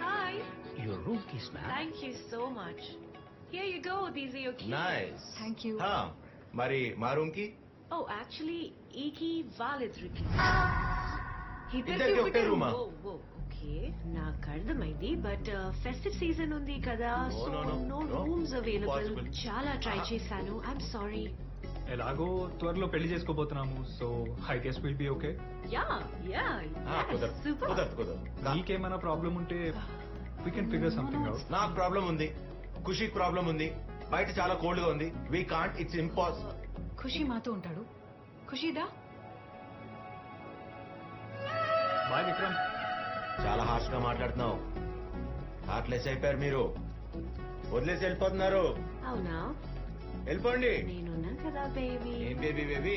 Hi. Your room keys, ma'am. Thank you so much. Here you go. These are your keys. Nice. Thank you. మరి మా room కి Oh, actually, ఈ key వాళ్ళిద్దరికి. ఇద్దరికి ఒకటే రూమా? Okay నాకు అర్థమైంది బట్ ఫెస్టివ్ సీజన్ ఉంది కదా so no. No rooms available Impossible. చాలా ట్రై చేశాను ఐఎమ్ సారీ. ఎలాగో త్వరలో పెళ్లి చేసుకోబోతున్నాము so I guess will be okay. Yeah yeah కుదరదు. నీకేమైనా ప్రాబ్లం ఉంటే we can figure something out. నాకు ప్రాబ్లం ఉంది, ఖుషికి ప్రాబ్లం ఉంది, బయట చాలా కోల్డ్ గా ఉంది. We can't, it's impossible. Khushi మాతో ఉంటాడు. ఖుషిదా బాయ్ విక్రమ్. చాలా హార్ష్ గా మాట్లాడుతున్నావు. హార్ట్లెస్ అయిపోయారు మీరు. వదిలేసి వెళ్ళిపోతున్నారు. అవునా వెళ్ళిపోండి. నేనున్నా కదా బేబీ. ఏం బేబీ బేబీ